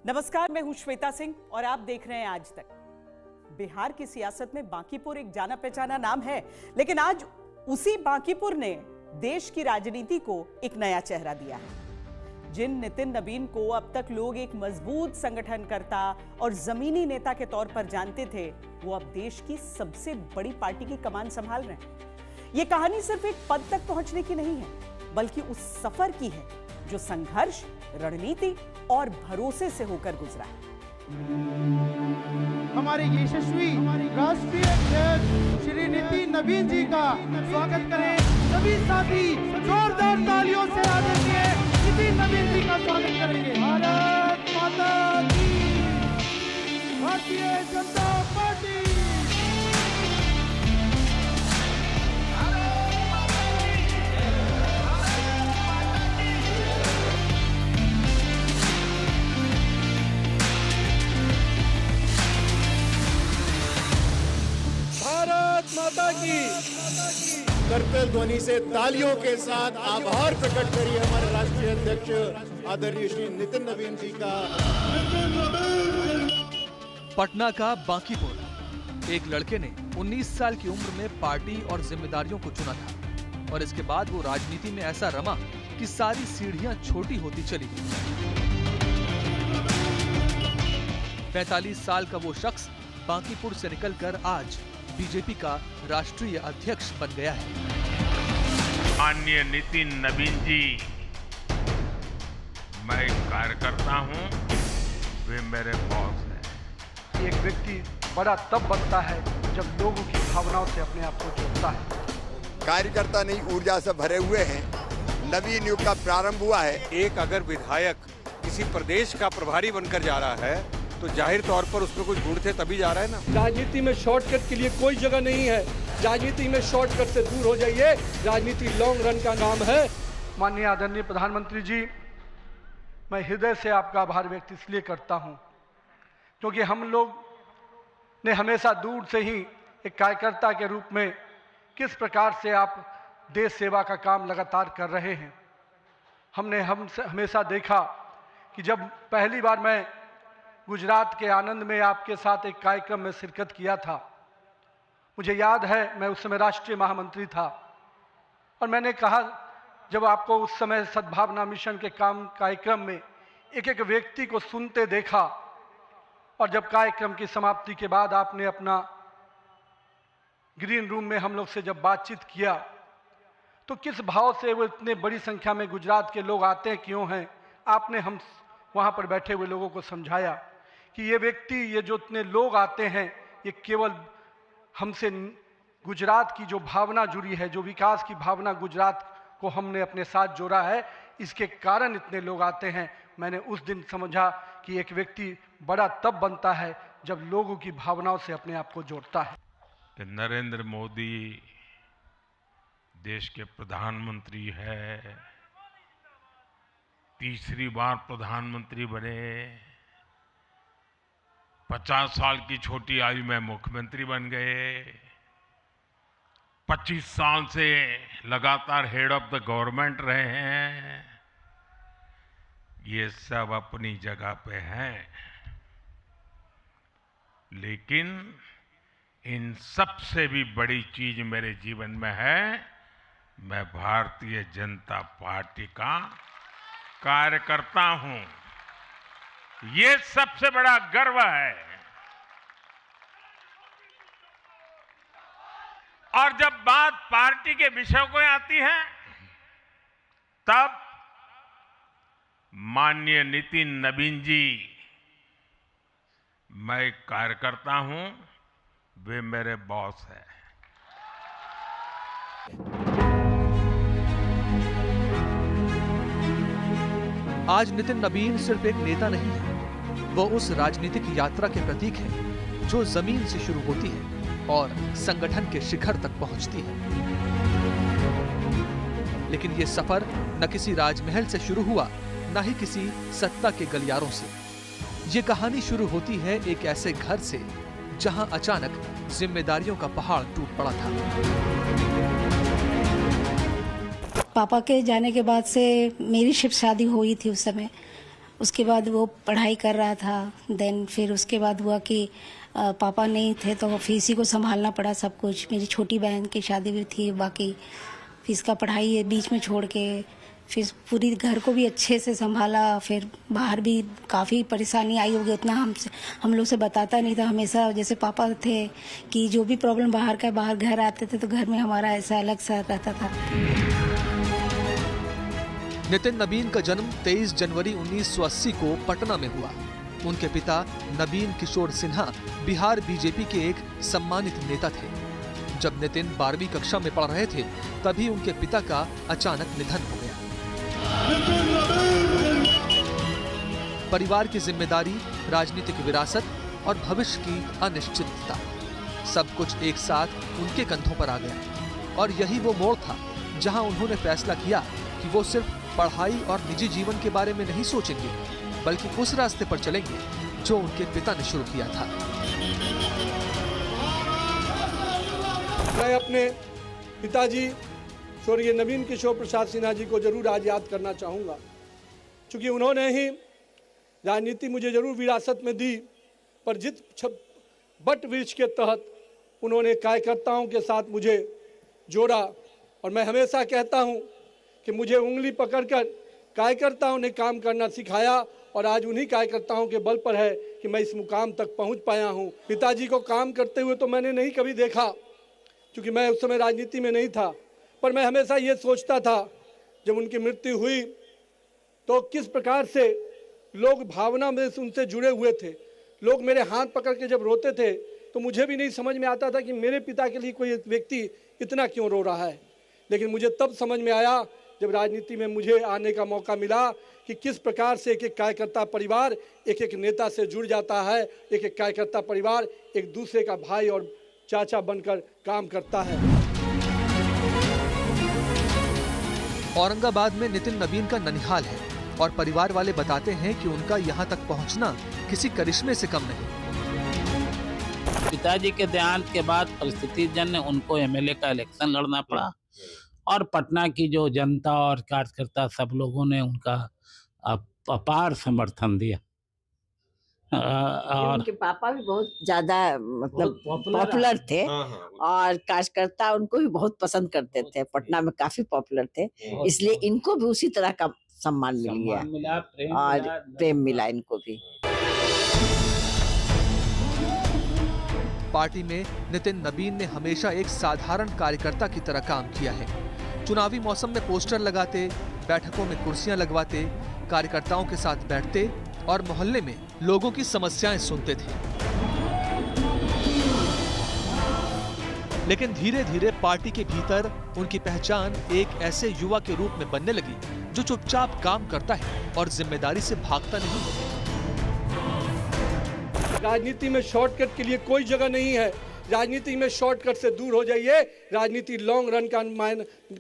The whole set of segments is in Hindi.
नमस्कार, मैं हूं श्वेता सिंह और आप देख रहे हैं आज तक। बिहार की सियासत में बांकीपुर एक जाना पहचाना नाम है, लेकिन आज उसी बांकीपुर ने देश की राजनीति को एक नया चेहरा दिया है। जिन नितिन नबीन को अब तक लोग एक मजबूत संगठनकर्ता और जमीनी नेता के तौर पर जानते थे, वो अब देश की सबसे बड़ी पार्टी की कमान संभाल रहे हैं। ये कहानी सिर्फ एक पद तक पहुंचने की नहीं है, बल्कि उस सफर की है जो संघर्ष, रणनीति और भरोसे से होकर गुजरा है। हमारे यशस्वी राष्ट्रीय अध्यक्ष श्री नितिन नबीन जी का स्वागत करें। सभी साथी जोरदार तालियों से आदरणीय नितिन नबीन जी का स्वागत करेंगे। भारत माता की, भारतीय जनता पार्टी। माता की करतल ध्वनि से तालियों के साथ आभार प्रकट करिए हमारे राष्ट्रीय अध्यक्ष आदरणीय श्री नितिन नबीन जी का। पटना का बांकीपुर, एक लड़के ने 19 साल की उम्र में पार्टी और जिम्मेदारियों को चुना था और इसके बाद वो राजनीति में ऐसा रमा कि सारी सीढ़ियां छोटी होती चली गई। 45 साल का वो शख्स बांकीपुर से निकलकर आज बीजेपी का राष्ट्रीय अध्यक्ष बन गया है। माननीय नितिन नबीन जी, मैं कार्यकर्ता हूं, वे मेरे बॉस हैं। एक व्यक्ति बड़ा तब बनता है जब लोगों की भावनाओं से अपने आप को जोड़ता है। कार्यकर्ता नई ऊर्जा से भरे हुए हैं। नवीन युग का प्रारंभ हुआ है। एक अगर विधायक किसी प्रदेश का प्रभारी बनकर जा रहा है तो जाहिर तौर पर उसमें कुछ गुण थे तभी जा रहा है ना। राजनीति में शॉर्टकट के लिए कोई जगह नहीं है। राजनीति में शॉर्टकट से दूर हो जाइए। राजनीति लॉन्ग रन का नाम है। माननीय आदरणीय प्रधानमंत्री जी, मैं हृदय से आपका आभार व्यक्त इसलिए करता हूं क्योंकि हम लोग ने हमेशा दूर से ही एक कार्यकर्ता के रूप में किस प्रकार से आप देश सेवा का काम लगातार कर रहे हैं। हमने हमेशा देखा कि जब पहली बार मैं गुजरात के आनंद में आपके साथ एक कार्यक्रम में शिरकत किया था, मुझे याद है मैं उस समय राष्ट्रीय महामंत्री था और मैंने कहा, जब आपको उस समय सद्भावना मिशन के कार्यक्रम में एक एक व्यक्ति को सुनते देखा और जब कार्यक्रम की समाप्ति के बाद आपने अपना ग्रीन रूम में हम लोग से जब बातचीत किया तो किस भाव से वो इतने बड़ी संख्या में गुजरात के लोग आते हैं, क्यों हैं, आपने हम वहाँ पर बैठे हुए लोगों को समझाया कि ये व्यक्ति, ये जो इतने लोग आते हैं, ये केवल हमसे गुजरात की जो भावना जुड़ी है, जो विकास की भावना गुजरात को हमने अपने साथ जोड़ा है, इसके कारण इतने लोग आते हैं। मैंने उस दिन समझा कि एक व्यक्ति बड़ा तब बनता है जब लोगों की भावनाओं से अपने आप को जोड़ता है। कि नरेंद्र मोदी देश के प्रधानमंत्री है, तीसरी बार प्रधानमंत्री बने, 50 साल की छोटी आयु में मुख्यमंत्री बन गए, 25 साल से लगातार हेड ऑफ द गवर्नमेंट रहे हैं। ये सब अपनी जगह पे हैं, लेकिन इन सब से भी बड़ी चीज मेरे जीवन में है, मैं भारतीय जनता पार्टी का कार्यकर्ता हूं। ये सबसे बड़ा गर्व है। और जब बात पार्टी के विषयों को आती है, तब माननीय नितिन नबीन जी, मैं कार्यकर्ता हूं, वे मेरे बॉस हैं। आज नितिन नबीन सिर्फ एक नेता नहीं है, वो उस राजनीतिक यात्रा के प्रतीक है जो जमीन से शुरू होती है और संगठन के शिखर तक पहुंचती है। लेकिन ये सफर न किसी राजमहल से शुरू हुआ, न ही किसी सत्ता के गलियारों से। ये कहानी शुरू होती है एक ऐसे घर से जहां अचानक जिम्मेदारियों का पहाड़ टूट पड़ा था। पापा के जाने के बाद से मेरी शिफ्ट शादी हुई थी। उस समय उसके बाद वो पढ़ाई कर रहा था। देन फिर उसके बाद हुआ कि पापा नहीं थे तो फिर इसी को संभालना पड़ा सब कुछ। मेरी छोटी बहन की शादी भी थी, बाकी फिर इसका पढ़ाई बीच में छोड़ के फिर पूरी घर को भी अच्छे से संभाला। फिर बाहर भी काफ़ी परेशानी आई होगी, उतना हम लोग से बताता नहीं था। हमेशा जैसे पापा थे कि जो भी प्रॉब्लम बाहर का, बाहर घर आते थे तो घर में हमारा ऐसा अलग सा रहता था। नितिन नबीन का जन्म 23 जनवरी 1980 को पटना में हुआ। उनके पिता नबीन किशोर सिन्हा बिहार बीजेपी के एक सम्मानित नेता थे। जब नितिन 12वीं कक्षा में पढ़ रहे थे तभी उनके पिता का अचानक निधन हो गया। परिवार की जिम्मेदारी, राजनीतिक विरासत और भविष्य की अनिश्चितता, सब कुछ एक साथ उनके कंधों पर आ गया। और यही वो मोड़ था जहां उन्होंने फैसला किया कि वो सिर्फ पढ़ाई और निजी जीवन के बारे में नहीं सोचेंगे, बल्कि उस रास्ते पर चलेंगे जो उनके पिता ने शुरू किया था। मैं अपने पिताजी स्वर्गीय नबीन किशोर प्रसाद सिन्हा जी को जरूर आज याद करना चाहूँगा, क्योंकि उन्होंने ही राजनीति मुझे जरूर विरासत में दी, पर जिस बट वृक्ष के तहत उन्होंने कार्यकर्ताओं के साथ मुझे जोड़ा। और मैं हमेशा कहता हूँ कि मुझे उंगली पकड़कर कार्यकर्ताओं ने काम करना सिखाया और आज उन्हीं कार्यकर्ताओं के बल पर है कि मैं इस मुकाम तक पहुँच पाया हूँ। पिताजी को काम करते हुए तो मैंने नहीं कभी देखा, क्योंकि मैं उस समय राजनीति में नहीं था, पर मैं हमेशा ये सोचता था जब उनकी मृत्यु हुई तो किस प्रकार से लोग भावना में उनसे जुड़े हुए थे। लोग मेरे हाथ पकड़ के जब रोते थे तो मुझे भी नहीं समझ में आता था कि मेरे पिता के लिए कोई व्यक्ति इतना क्यों रो रहा है। लेकिन मुझे तब समझ में आया जब राजनीति में मुझे आने का मौका मिला कि किस प्रकार से एक एक कार्यकर्ता परिवार एक एक नेता से जुड़ जाता है। एक एक कार्यकर्ता परिवार एक दूसरे का भाई और चाचा बनकर काम करता है। औरंगाबाद में नितिन नबीन का ननिहाल है और परिवार वाले बताते हैं कि उनका यहाँ तक पहुँचना किसी करिश्मे से कम नहीं। पिताजी के देहांत के बाद परिस्थिति जन्य उनको एमएलए का इलेक्शन लड़ना पड़ा और पटना की जो जनता और कार्यकर्ता सब लोगों ने उनका अपार समर्थन दिया। और उनके पापा भी बहुत ज्यादा मतलब पॉपुलर थे और कार्यकर्ता उनको भी बहुत पसंद करते थे। पटना में काफी पॉपुलर थे, इसलिए इनको भी उसी तरह का सम्मान मिल गया और प्रेम मिला इनको भी। पार्टी में नितिन नबीन ने हमेशा एक साधारण कार्यकर्ता की तरह काम किया है। चुनावी मौसम में पोस्टर लगाते, बैठकों में कुर्सियां लगवाते, कार्यकर्ताओं के साथ बैठते और मोहल्ले में लोगों की समस्याएं सुनते थे। लेकिन धीरे धीरे पार्टी के भीतर उनकी पहचान एक ऐसे युवा के रूप में बनने लगी जो चुपचाप काम करता है और जिम्मेदारी से भागता नहीं। राजनीति में शॉर्टकट के लिए कोई जगह नहीं है। राजनीति में शॉर्टकट से दूर हो जाइए। राजनीति लॉन्ग रन का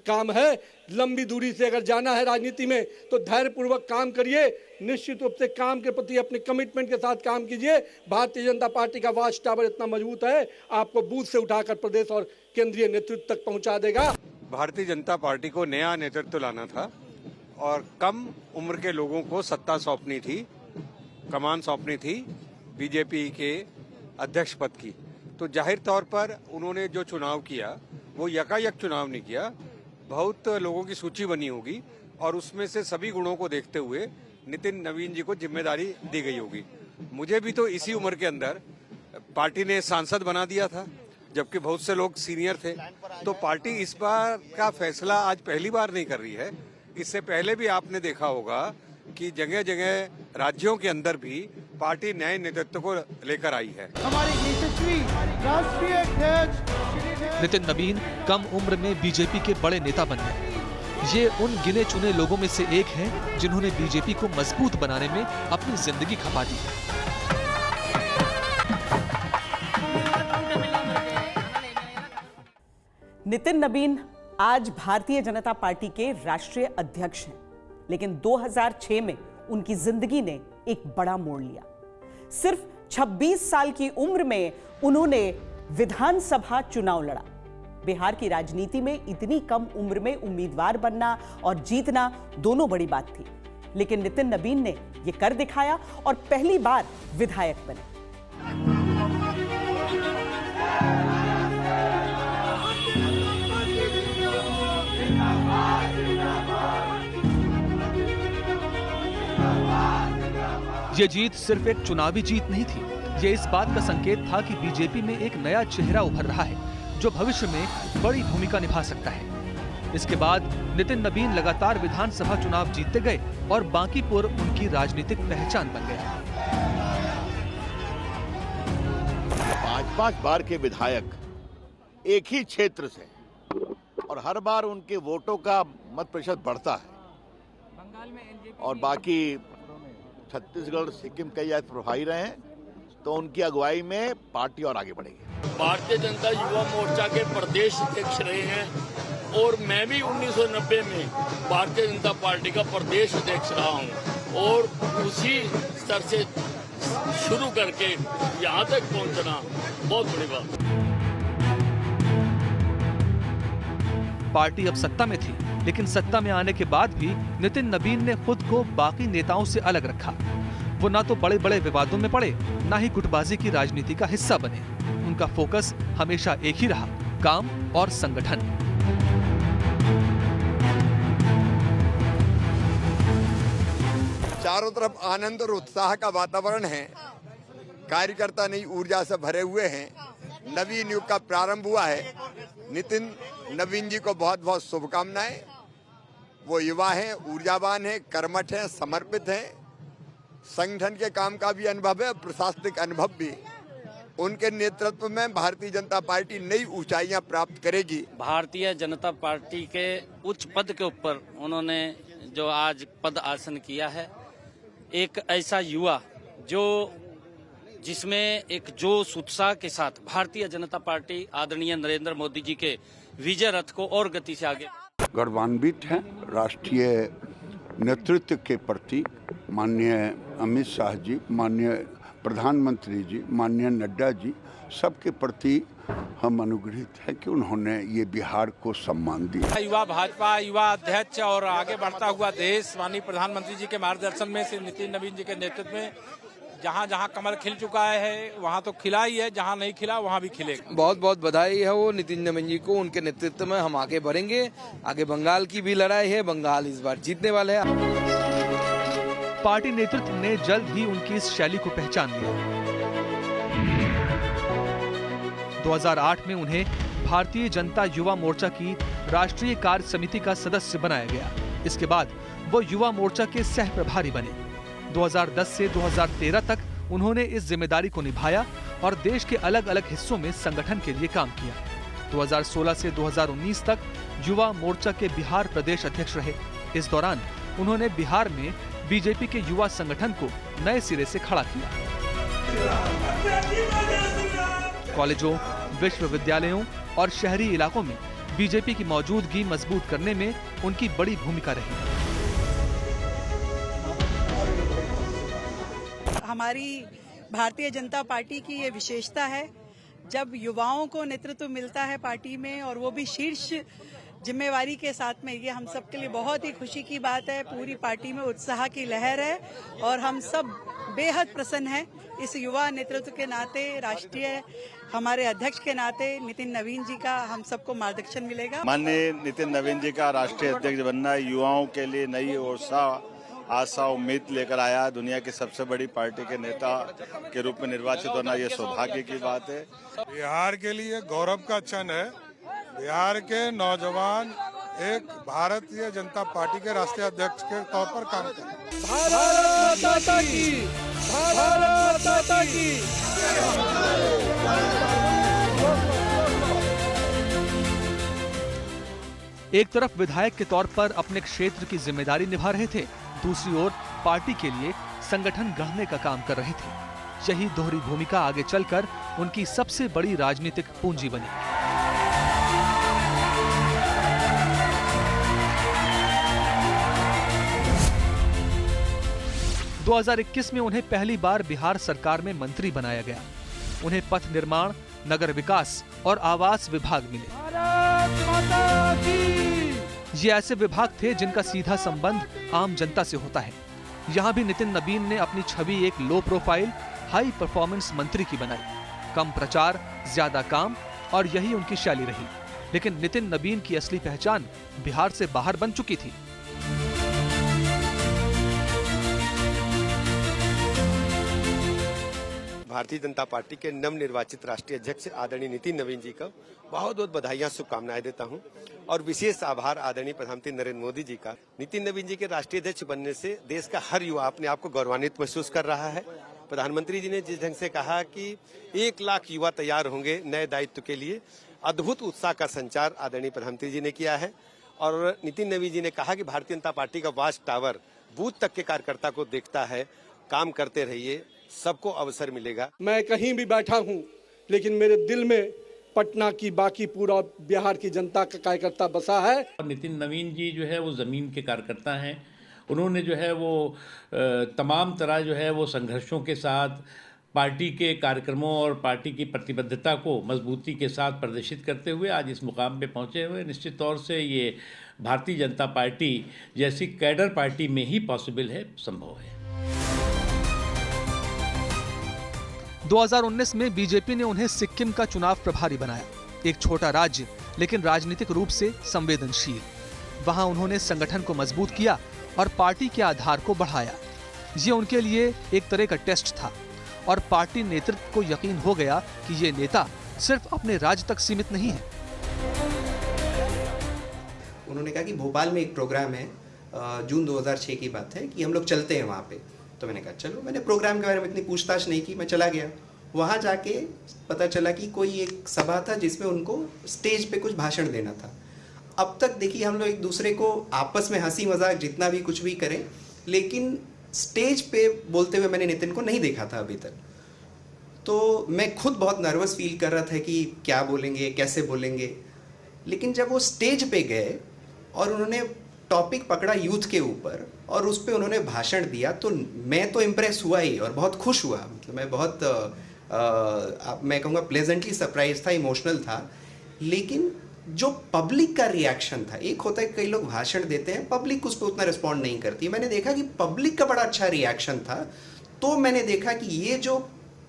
काम है। लंबी दूरी से अगर जाना है राजनीति में तो धैर्यपूर्वक काम करिए। निश्चित रूप से काम के प्रति अपने कमिटमेंट के साथ काम कीजिए। भारतीय जनता पार्टी का वॉच टावर इतना मजबूत है, आपको बूथ से उठाकर प्रदेश और केंद्रीय नेतृत्व तक पहुंचा देगा। भारतीय जनता पार्टी को नया नेतृत्व लाना था और कम उम्र के लोगों को सत्ता सौंपनी थी, कमान सौंपनी थी बीजेपी के अध्यक्ष पद की। तो जाहिर तौर पर उन्होंने जो चुनाव किया वो यकायक चुनाव नहीं किया। बहुत लोगों की सूची बनी होगी और उसमें से सभी गुणों को देखते हुए नितिन नवीन जी को जिम्मेदारी दी गई होगी। मुझे भी तो इसी उम्र के अंदर पार्टी ने सांसद बना दिया था, जबकि बहुत से लोग सीनियर थे। तो पार्टी इस बार का फैसला आज पहली बार नहीं कर रही है। इससे पहले भी आपने देखा होगा कि जगह जगह राज्यों के अंदर भी पार्टी नए नेतृत्व को लेकर आई है। हमारे यशस्वी राष्ट्रीय अध्यक्ष नितिन नबीन कम उम्र में बीजेपी के बड़े नेता बन गए। ये उन गिने चुने लोगों में से एक हैं जिन्होंने बीजेपी को मजबूत बनाने में अपनी जिंदगी खपा दी। नितिन नबीन आज भारतीय जनता पार्टी के राष्ट्रीय अध्यक्ष हैं, लेकिन 2006 में उनकी जिंदगी ने एक बड़ा मोड़ लिया। सिर्फ 26 साल की उम्र में उन्होंने विधानसभा चुनाव लड़ा। बिहार की राजनीति में इतनी कम उम्र में उम्मीदवार बनना और जीतना दोनों बड़ी बात थी। लेकिन नितिन नवीन ने ये कर दिखाया और पहली बार विधायक बने। ये जीत सिर्फ एक चुनावी जीत नहीं थी, ये इस बात का संकेत था कि बीजेपी में एक नया चेहरा उभर रहा है जो भविष्य में बड़ी भूमिका निभा सकता है। इसके बाद नितिन नवीन लगातार विधानसभा चुनाव जीतते गए और बांकीपुर उनकी राजनीतिक पहचान बन गया। 5-5 बार के विधायक एक ही क्षेत्र से और हर बार उनके वोटों का मत प्रतिशत बढ़ता है और बाकी छत्तीसगढ़ सिक्किम कई ऐसे प्रभारी रहे हैं, तो उनकी अगुवाई में पार्टी और आगे बढ़ेगी। भारतीय जनता युवा मोर्चा के प्रदेश अध्यक्ष रहे हैं और मैं भी 1990 में भारतीय जनता पार्टी का प्रदेश अध्यक्ष रहा हूं और उसी स्तर से शुरू करके यहां तक पहुंचना बहुत बड़ी बात। पार्टी अब सत्ता में थी, लेकिन सत्ता में आने के बाद भी नितिन नवीन ने खुद को बाकी नेताओं से अलग रखा। वो ना तो बड़े बड़े विवादों में पड़े, ना ही गुटबाजी की राजनीति का हिस्सा बने। उनका फोकस हमेशा एक ही रहा, काम और संगठन। चारों तरफ आनंद और उत्साह का वातावरण है, कार्यकर्ता नई ऊर्जा से भरे हुए हैं, नवीन युग का प्रारंभ हुआ है। नितिन नवीन जी को बहुत बहुत शुभकामनाएं। वो युवा हैं, ऊर्जावान हैं, कर्मठ हैं, समर्पित हैं। संगठन के काम का भी अनुभव है, प्रशासनिक अनुभव भी। उनके नेतृत्व में भारतीय जनता पार्टी नई ऊंचाइयां प्राप्त करेगी। भारतीय जनता पार्टी के उच्च पद के ऊपर उन्होंने जो आज पद आसन किया है, एक ऐसा युवा जो जिसमें एक जोश उत्साह के साथ भारतीय जनता पार्टी आदरणीय नरेंद्र मोदी जी के विजय रथ को और गति से आगे। गौरवान्वित हैं राष्ट्रीय नेतृत्व के प्रति, माननीय अमित शाह जी, माननीय प्रधानमंत्री जी, माननीय नड्डा जी, सबके प्रति हम अनुग्रहित हैं कि उन्होंने ये बिहार को सम्मान दिया। युवा भाजपा युवा अध्यक्ष और आगे बढ़ता हुआ देश माननीय प्रधानमंत्री जी के मार्गदर्शन में से नितिन नवीन जी के नेतृत्व में जहाँ जहाँ कमल खिल चुका है वहाँ तो खिला ही है, जहाँ नहीं खिला वहाँ भी खिलेगा। बहुत बहुत बधाई है वो नितिन नवीन जी को, उनके नेतृत्व में हम आगे बढ़ेंगे। आगे बंगाल की भी लड़ाई है, बंगाल इस बार जीतने वाले हैं। पार्टी नेतृत्व ने जल्द ही उनकी इस शैली को पहचान लिया। 2008 में उन्हें भारतीय जनता युवा मोर्चा की राष्ट्रीय कार्य समिति का सदस्य बनाया गया। इसके बाद वो युवा मोर्चा के सह प्रभारी बने। 2010 से 2013 तक उन्होंने इस जिम्मेदारी को निभाया और देश के अलग अलग हिस्सों में संगठन के लिए काम किया। 2016 से 2019 तक युवा मोर्चा के बिहार प्रदेश अध्यक्ष रहे। इस दौरान उन्होंने बिहार में बीजेपी के युवा संगठन को नए सिरे से खड़ा किया। कॉलेजों, विश्वविद्यालयों और शहरी इलाकों में बीजेपी की मौजूदगी मजबूत करने में उनकी बड़ी भूमिका रही। हमारी भारतीय जनता पार्टी की ये विशेषता है, जब युवाओं को नेतृत्व मिलता है पार्टी में और वो भी शीर्ष जिम्मेवारी के साथ में, ये हम सब के लिए बहुत ही खुशी की बात है। पूरी पार्टी में उत्साह की लहर है और हम सब बेहद प्रसन्न हैं इस युवा नेतृत्व के नाते, राष्ट्रीय हमारे अध्यक्ष के नाते नितिन नवीन जी का हम सबको मार्गदर्शन मिलेगा। माननीय नितिन नवीन जी का राष्ट्रीय अध्यक्ष बनना युवाओं के लिए नई उत्साह, आशा, उम्मीद लेकर आया। दुनिया की सबसे बड़ी पार्टी के नेता के रूप में निर्वाचित होना ये सौभाग्य की बात है। बिहार के लिए गौरव का क्षण है। बिहार के नौजवान एक भारतीय जनता पार्टी के राष्ट्रीय अध्यक्ष के तौर पर काम कर रहे हैं। भारत माता की, भारत माता की। एक तरफ विधायक के तौर पर अपने क्षेत्र की जिम्मेदारी निभा रहे थे, दूसरी ओर पार्टी के लिए संगठन गढ़ने का काम कर रहे थे। यही दोहरी भूमिका आगे चलकर उनकी सबसे बड़ी राजनीतिक पूंजी बनी। – 2021 में उन्हें पहली बार बिहार सरकार में मंत्री बनाया गया। उन्हें पथ निर्माण, नगर विकास और आवास विभाग मिले। ये ऐसे विभाग थे जिनका सीधा संबंध आम जनता से होता है। यहाँ भी नितिन नबीन ने अपनी छवि एक लो प्रोफाइल हाई परफॉर्मेंस मंत्री की बनाई। कम प्रचार, ज्यादा काम, और यही उनकी शैली रही। लेकिन नितिन नबीन की असली पहचान बिहार से बाहर बन चुकी थी। भारतीय जनता पार्टी के नवनिर्वाचित राष्ट्रीय अध्यक्ष आदरणीय नितिन नवीन जी का बहुत बहुत बधाइयां, शुभकामनाएं देता हूं और विशेष आभार आदरणीय प्रधानमंत्री नरेंद्र मोदी जी का। नितिन नवीन जी के राष्ट्रीय अध्यक्ष बनने से देश का हर युवा अपने आप को गौरवान्वित महसूस कर रहा है। प्रधानमंत्री जी ने जिस ढंग से कहा कि 1 लाख युवा तैयार होंगे नए दायित्व के लिए, अद्भुत उत्साह का संचार आदरणीय प्रधानमंत्री जी ने किया है। और नितिन नवीन जी ने कहा कि भारतीय जनता पार्टी का वॉच टावर बूथ तक के कार्यकर्ता को देखता है, काम करते रहिए, सबको अवसर मिलेगा। मैं कहीं भी बैठा हूं, लेकिन मेरे दिल में पटना की बाकी पूरा बिहार की जनता का कार्यकर्ता बसा है। नितिन नवीन जी जो है वो जमीन के कार्यकर्ता हैं। उन्होंने जो है वो तमाम तरह जो है वो संघर्षों के साथ पार्टी के कार्यक्रमों और पार्टी की प्रतिबद्धता को मजबूती के साथ प्रदर्शित करते हुए आज इस मुकाम पे पहुंचे हुए। निश्चित तौर से ये भारतीय जनता पार्टी जैसी कैडर पार्टी में ही पॉसिबल है, संभव है। 2019 में बीजेपी ने उन्हें सिक्किम का चुनाव प्रभारी बनाया। एक छोटा राज्य, लेकिन राजनीतिक रूप से संवेदनशील। वहां उन्होंने संगठन को मजबूत किया और पार्टी के आधार को बढ़ाया। ये उनके लिए एक तरह का टेस्ट था और पार्टी नेतृत्व को यकीन हो गया कि ये नेता सिर्फ अपने राज्य तक सीमित नहीं है। उन्होंने कहा कि भोपाल में एक प्रोग्राम है, जून 2006 की बात है, कि हम लोग चलते हैं वहाँ पे। तो मैंने कहा चलो। मैंने प्रोग्राम के बारे में इतनी पूछताछ नहीं की, मैं चला गया। वहाँ जाके पता चला कि कोई एक सभा था जिसमें उनको स्टेज पे कुछ भाषण देना था। अब तक देखिए हम लोग एक दूसरे को आपस में हंसी मजाक जितना भी कुछ भी करें, लेकिन स्टेज पे बोलते हुए मैंने नितिन को नहीं देखा था अभी तक। तो मैं खुद बहुत नर्वस फील कर रहा था कि क्या बोलेंगे, कैसे बोलेंगे। लेकिन जब वो स्टेज पे गए और उन्होंने टॉपिक पकड़ा यूथ के ऊपर और उस पर उन्होंने भाषण दिया, तो मैं तो इम्प्रेस हुआ ही और बहुत खुश हुआ। मतलब मैं बहुत मैं कहूँगा प्लेजेंटली सरप्राइज था, इमोशनल था। लेकिन जो पब्लिक का रिएक्शन था, एक होता है कई लोग भाषण देते हैं, पब्लिक उस पर उतना रिस्पॉन्ड नहीं करती। मैंने देखा कि पब्लिक का बड़ा अच्छा रिएक्शन था। तो मैंने देखा कि ये जो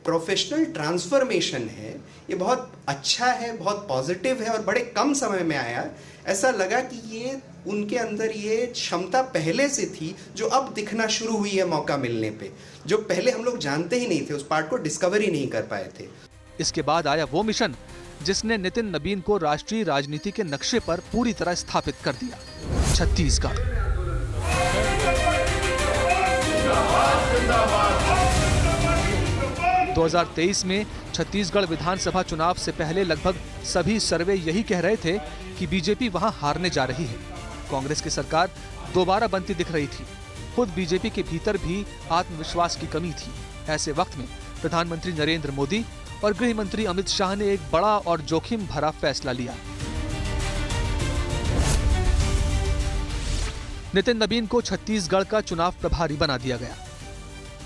प्रोफेशनल ट्रांसफॉर्मेशन है ये बहुत अच्छा है, बहुत पॉजिटिव है और बड़े कम समय में आया। ऐसा लगा कि ये उनके अंदर ये क्षमता पहले से थी जो अब दिखना शुरू हुई है मौका मिलने पे, जो पहले हम लोग जानते ही नहीं थे, उस पार्ट को डिस्कवर ही नहीं कर पाए थे। इसके बाद आया वो मिशन जिसने नितिन नबीन को राष्ट्रीय राजनीति के नक्शे पर पूरी तरह स्थापित कर दिया, छत्तीसगढ़। 2023 में छत्तीसगढ़ विधानसभा चुनाव से पहले लगभग सभी सर्वे यही कह रहे थे कि बीजेपी वहां हारने जा रही है। कांग्रेस की सरकार दोबारा बनती दिख रही थी। खुद बीजेपी के भीतर भी आत्मविश्वास की कमी थी। ऐसे वक्त में प्रधानमंत्री नरेंद्र मोदी और गृह मंत्री अमित शाह ने एक बड़ा और जोखिम भरा फैसला लिया। नितिन नबीन को छत्तीसगढ़ का चुनाव प्रभारी बना दिया गया।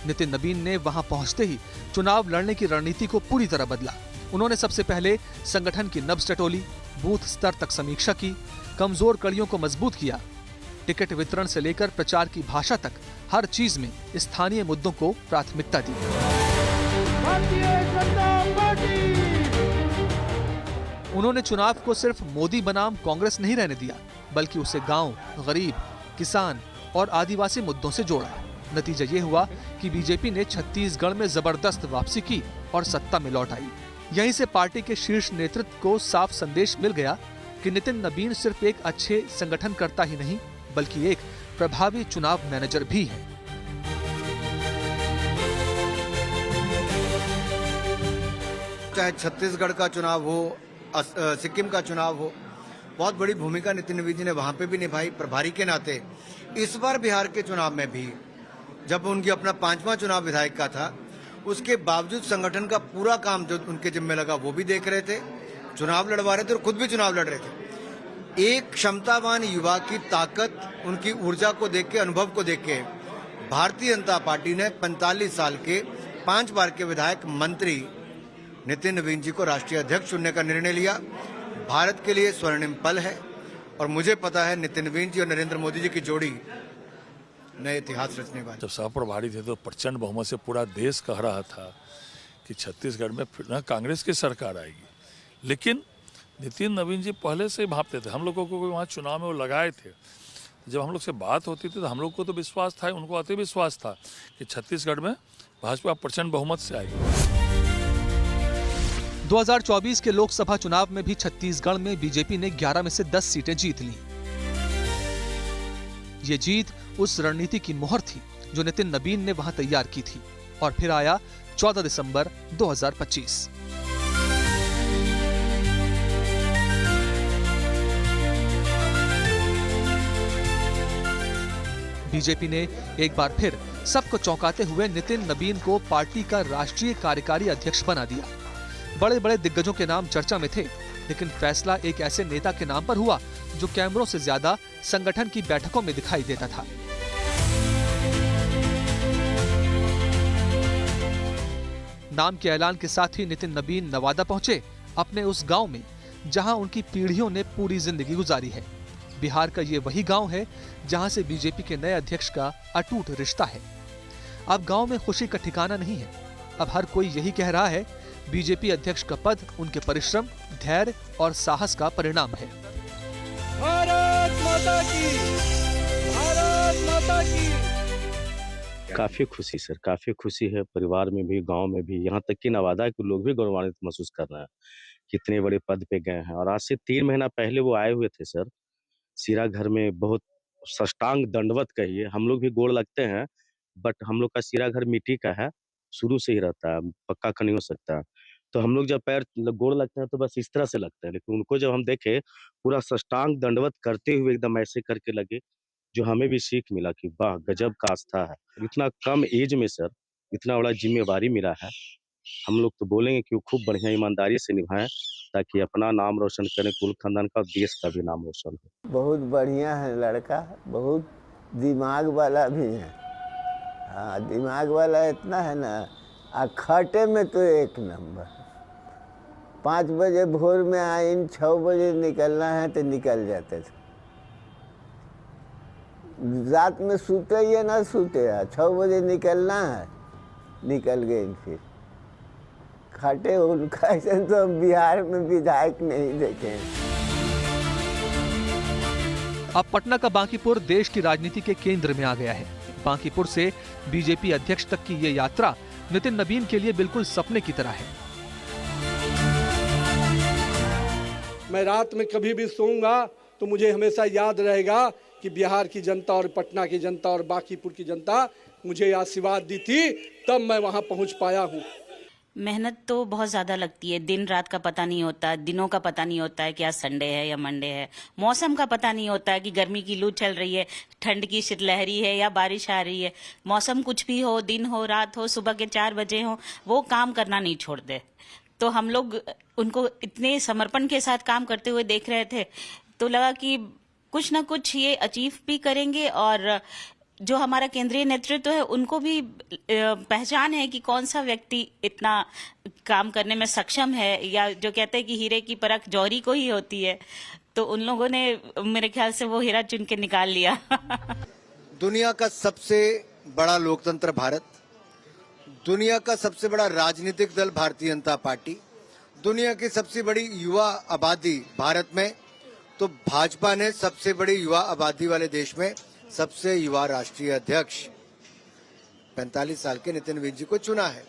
नितिन नबीन ने वहां पहुंचते ही चुनाव लड़ने की रणनीति को पूरी तरह बदला। उन्होंने सबसे पहले संगठन की नब्ज टटोली, बूथ स्तर तक समीक्षा की, कमजोर कड़ियों को मजबूत किया। टिकट वितरण से लेकर प्रचार की भाषा तक हर चीज में स्थानीय मुद्दों को प्राथमिकता दी। उन्होंने चुनाव को सिर्फ मोदी बनाम कांग्रेस नहीं रहने दिया, बल्कि उसे गांव, गरीब, किसान और आदिवासी मुद्दों से जोड़ा। नतीजा ये हुआ कि बीजेपी ने छत्तीसगढ़ में जबरदस्त वापसी की और सत्ता में लौट आई। यहीं से पार्टी के शीर्ष नेतृत्व को साफ संदेश मिल गया कि नितिन नबीन सिर्फ एक अच्छे संगठनकर्ता ही नहीं, बल्कि एक प्रभावी चुनाव मैनेजर भी है। चाहे छत्तीसगढ़ का चुनाव हो, सिक्किम का चुनाव हो, बहुत बड़ी भूमिका नितिन नवीन जी ने वहां पे भी निभाई प्रभारी के नाते। इस बार बिहार के चुनाव में भी जब उनकी अपना 5वां चुनाव विधायक का था, उसके बावजूद संगठन का पूरा काम जो उनके जिम्मे लगा वो भी देख रहे थे, चुनाव लड़वा रहे थे और खुद भी चुनाव लड़ रहे थे। एक क्षमतावान युवा की ताकत, उनकी ऊर्जा को देख के, अनुभव को देख के भारतीय जनता पार्टी ने 45 साल के 5 बार के विधायक मंत्री नितिन नवीन जी को राष्ट्रीय अध्यक्ष चुनने का निर्णय लिया। भारत के लिए स्वर्णिम पल है और मुझे पता है नितिन नवीन जी और नरेंद्र मोदी जी की जोड़ी नए इतिहास रचने वाली। जब सह प्रभारी थे तो प्रचंड बहुमत से पूरा देश कह रहा था कि छत्तीसगढ़ में फिर ना कांग्रेस की सरकार आएगी, लेकिन नितिन नवीन जी पहले से ही भापते थे। हम लोगों को वहाँ चुनाव में वो लगाए थे। जब हम लोग से बात होती थी तो हम लोग को तो विश्वास था, उनको अति विश्वास था कि छत्तीसगढ़ में भाजपा प्रचंड बहुमत से आएगी। 2024 के लोकसभा चुनाव में भी छत्तीसगढ़ में बीजेपी ने 11 में से 10 सीटें जीत लीं। ये जीत उस रणनीति की मोहर थी जो नितिन नवीन ने वहां तैयार की थी। और फिर आया 14 दिसंबर 2025। बीजेपी ने एक बार फिर सबको चौंकाते हुए नितिन नवीन को पार्टी का राष्ट्रीय कार्यकारी अध्यक्ष बना दिया। बड़े बड़े दिग्गजों के नाम चर्चा में थे, लेकिन फैसला एक ऐसे नेता के नाम पर हुआ जो कैमरों से ज्यादा संगठन की बैठकों में दिखाई देता था। नाम के ऐलान के साथ ही नितिन नवीन नवादा पहुंचे, अपने उस गांव में जहां उनकी पीढ़ियों ने पूरी जिंदगी गुजारी है। बिहार का ये वही गांव है जहां से बीजेपी के नए अध्यक्ष का अटूट रिश्ता है। अब गांव में खुशी का ठिकाना नहीं है। अब हर कोई यही कह रहा है बीजेपी अध्यक्ष का पद उनके परिश्रम, धैर्य और साहस का परिणाम है। भारत माता की, भारत माता की। काफी खुशी सर, काफी खुशी है परिवार में भी, गांव में भी, यहाँ तक कि नवादा के लोग भी गौरवान्वित महसूस कर रहे हैं। कितने बड़े पद पे गए हैं। और आज से 3 महीना पहले वो आए हुए थे सर सीरा घर में। बहुत साष्टांग दंडवत कहिए, हम लोग भी गोड़ लगते हैं, बट हम लोग का सीरा घर मिट्टी का है, शुरू से ही रहता है, पक्का का नहीं हो सकता। तो हम लोग जब पैर गोड़ लगते हैं तो बस इस तरह से लगता है, लेकिन उनको जब हम देखे पूरा साष्टांग दंडवत करते हुए एकदम ऐसे करके लगे, जो हमें भी सीख मिला कि वाह गजब का आस्था है। इतना कम एज में सर इतना बड़ा जिम्मेवारी मिला है। हम लोग तो बोलेंगे कि वो खूब बढ़िया ईमानदारी से निभाएं ताकि अपना नाम रोशन करें, कुल खानदान का, देश का भी नाम रोशन हो। बहुत बढ़िया है लड़का, बहुत दिमाग वाला भी है। हाँ, दिमाग वाला इतना है ना, खटे में तो एक नंबर। 5 बजे भोर में आइन, 6 बजे निकलना है तो निकल जाते थे। रात में सूते या ना सूते, 6 बजे निकलना है, निकल गए। फिर खटे उनका ऐसा तो हम बिहार में विधायक नहीं देखे। अब पटना का बांकीपुर देश की राजनीति के केंद्र में आ गया है। बांकीपुर से बीजेपी अध्यक्ष तक की ये यात्रा नितिन नवीन के लिए बिल्कुल सपने की तरह है। मैं रात में कभी भी सोऊंगा तो मुझे हमेशा याद रहेगा कि बिहार की जनता और पटना की जनता और बांकीपुर की जनता मुझे आशीर्वाद दी थी, तब मैं वहां पहुंच पाया हूं। मेहनत तो बहुत ज़्यादा लगती है। दिन रात का पता नहीं होता, दिनों का पता नहीं होता है कि आज संडे है या मंडे है। मौसम का पता नहीं होता है कि गर्मी की लू चल रही है, ठंड की शीतलहरी है या बारिश आ रही है। मौसम कुछ भी हो, दिन हो, रात हो, सुबह के 4 बजे हो, वो काम करना नहीं छोड़ते। तो हम लोग उनको इतने समर्पण के साथ काम करते हुए देख रहे थे, तो लगा कि कुछ ना कुछ ये अचीव भी करेंगे। और जो हमारा केंद्रीय नेतृत्व है उनको भी पहचान है कि कौन सा व्यक्ति इतना काम करने में सक्षम है, या जो कहते हैं कि हीरे की परख जौहरी को ही होती है, तो उन लोगों ने मेरे ख्याल से वो हीरा चुन के निकाल लिया। दुनिया का सबसे बड़ा लोकतंत्र भारत, दुनिया का सबसे बड़ा राजनीतिक दल भारतीय जनता पार्टी, दुनिया की सबसे बड़ी युवा आबादी भारत में, तो भाजपा ने सबसे बड़ी युवा आबादी वाले देश में सबसे युवा राष्ट्रीय अध्यक्ष 45 साल के नितिन नवीन जी को चुना है।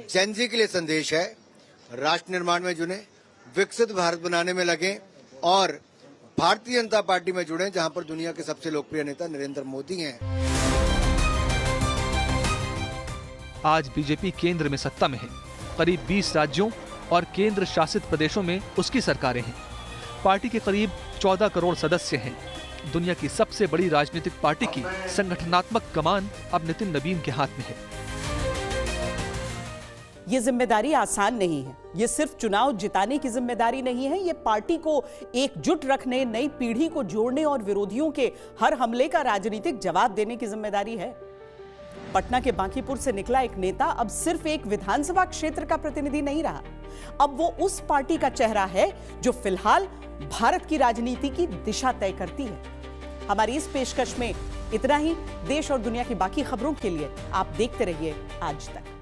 जन जी के लिए संदेश है, राष्ट्र निर्माण में जुड़े, विकसित भारत बनाने में लगे और भारतीय जनता पार्टी में जुड़े, जहां पर दुनिया के सबसे लोकप्रिय नेता नरेंद्र मोदी हैं। आज बीजेपी केंद्र में सत्ता में है। करीब 20 राज्यों और केंद्र शासित प्रदेशों में उसकी सरकारें हैं। पार्टी के करीब 14 करोड़ सदस्य हैं। दुनिया की सबसे बड़ी राजनीतिक पार्टी की संगठनात्मक कमान अब नितिन नवीन के हाथ में है। ये जिम्मेदारी आसान नहीं है। ये सिर्फ चुनाव जिताने की जिम्मेदारी नहीं है, ये पार्टी को एकजुट रखने, नई पीढ़ी को जोड़ने और विरोधियों के हर हमले का राजनीतिक जवाब देने की जिम्मेदारी है। पटना के बांकीपुर से निकला एक नेता अब सिर्फ एक विधानसभा क्षेत्र का प्रतिनिधि नहीं रहा, अब वो उस पार्टी का चेहरा है जो फिलहाल भारत की राजनीति की दिशा तय करती है। हमारी इस पेशकश में इतना ही। देश और दुनिया की बाकी खबरों के लिए आप देखते रहिए आज तक।